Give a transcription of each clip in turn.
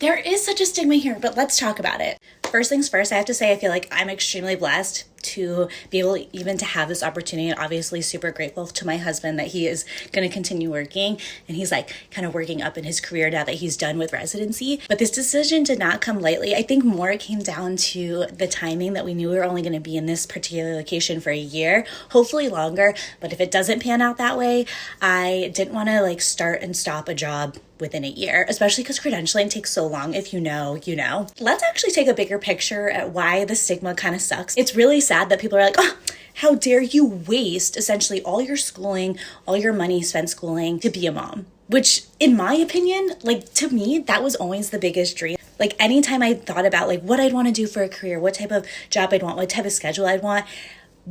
There is such a stigma here, but let's talk about it. First things first, I have to say I feel like I'm extremely blessed to be able even to have this opportunity, and obviously super grateful to my husband that he is going to continue working, and he's like kind of working up in his career now that he's done with residency. But this decision did not come lightly. I think more it came down to the timing, that we knew we were only going to be in this particular location for a year, hopefully longer. But if it doesn't pan out that way, I didn't want to like start and stop a job within a year, especially because credentialing takes so long. If you know, you know. Let's actually take a bigger picture at why the stigma kind of sucks. It's really sad that people are like, oh, how dare you waste essentially all your schooling, all your money spent schooling to be a mom. Which, in my opinion, like to me, that was always the biggest dream. Like anytime I thought about like what I'd want to do for a career, what type of job I'd want, what type of schedule I'd want,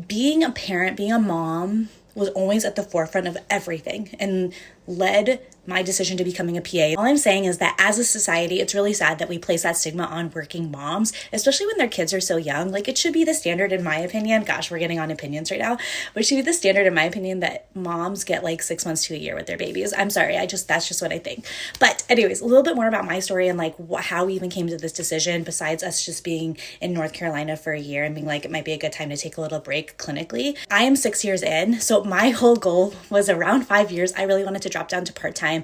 being a parent, being a mom was always at the forefront of everything and led my decision to becoming a PA. All I'm saying is that as a society, it's really sad that we place that stigma on working moms, especially when their kids are so young. Like it should be the standard, in my opinion. Gosh, we're getting on opinions right now. But it should be the standard, in my opinion, that moms get like 6 months to a year with their babies. I'm sorry. That's just what I think. But anyways, a little bit more about my story and like how we even came to this decision, besides us just being in North Carolina for a year and being like, it might be a good time to take a little break clinically. I am 6 years in. So my whole goal was around 5 years. I really wanted to drop down to part-time.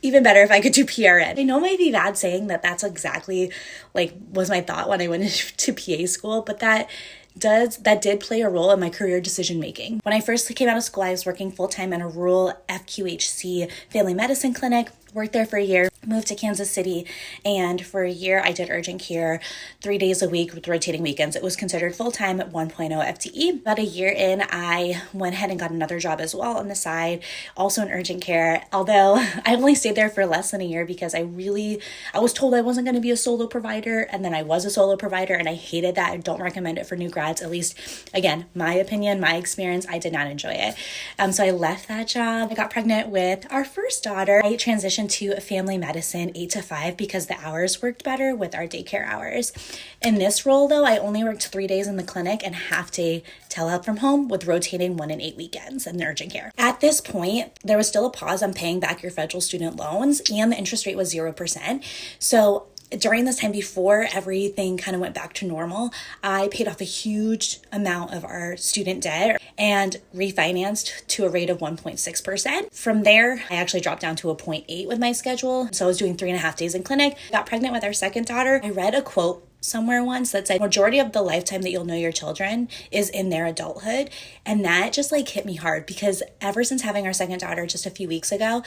Even better if I could do PRN. I know it might be bad saying that that's exactly like was my thought when I went into PA school, but that did play a role in my career decision making. When I first came out of school, I was working full-time in a rural FQHC family medicine clinic, worked there for a year, moved to Kansas City, and for a year I did urgent care 3 days a week with rotating weekends. It was considered full-time at 1.0 FTE. About a year in, I went ahead and got another job as well on the side, also in urgent care, although I only stayed there for less than a year because I was told I wasn't going to be a solo provider, and then I was a solo provider, and I hated that. I don't recommend it for new grads, at least, again, my opinion, my experience, I did not enjoy it. So I left that job. I got pregnant with our first daughter. I transitioned to a family medicine 8 to 5 because the hours worked better with our daycare hours. In this role, though, I only worked 3 days in the clinic and half day telehealth from home with rotating 1 in 8 weekends in urgent care. At this point, there was still a pause on paying back your federal student loans, and the interest rate was 0%. So during this time, before everything kind of went back to normal, I paid off a huge amount of our student debt and refinanced to a rate of 1.6%. From there, I actually dropped down to a 0.8 with my schedule. So I was doing 3.5 days in clinic, got pregnant with our second daughter. I read a quote somewhere once that said majority of the lifetime that you'll know your children is in their adulthood. And that just like hit me hard because ever since having our second daughter just a few weeks ago,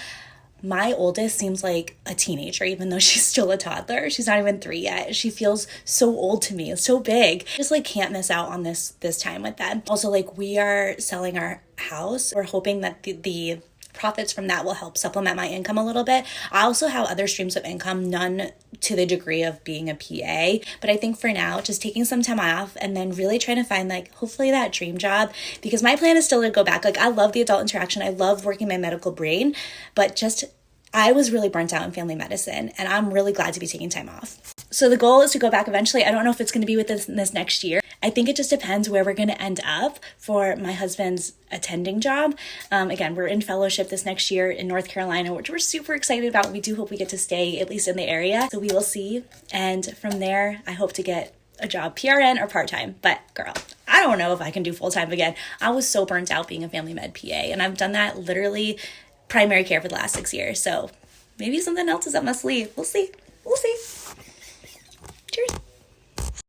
my oldest seems like a teenager, even though she's still a toddler. She's not even 3 yet. She feels so old to me. It's so big. Just like can't miss out on this time with them. Also, like we are selling our house. We're hoping that the profits from that will help supplement my income a little bit. I also have other streams of income, none to the degree of being a PA. But I think for now, just taking some time off and then really trying to find like hopefully that dream job, because my plan is still to go back. Like I love the adult interaction. I love working my medical brain, but just I was really burnt out in family medicine and I'm really glad to be taking time off. So the goal is to go back eventually. I don't know if it's going to be with this next year. I think it just depends where we're going to end up for my husband's attending job. Again, we're in fellowship this next year in North Carolina, which we're super excited about. We do hope we get to stay at least in the area. So we will see. And from there, I hope to get a job, PRN or part-time. But girl, I don't know if I can do full-time again. I was so burnt out being a family med PA, and I've done that literally primary care for the last 6 years. So maybe something else is up my sleeve. We'll see.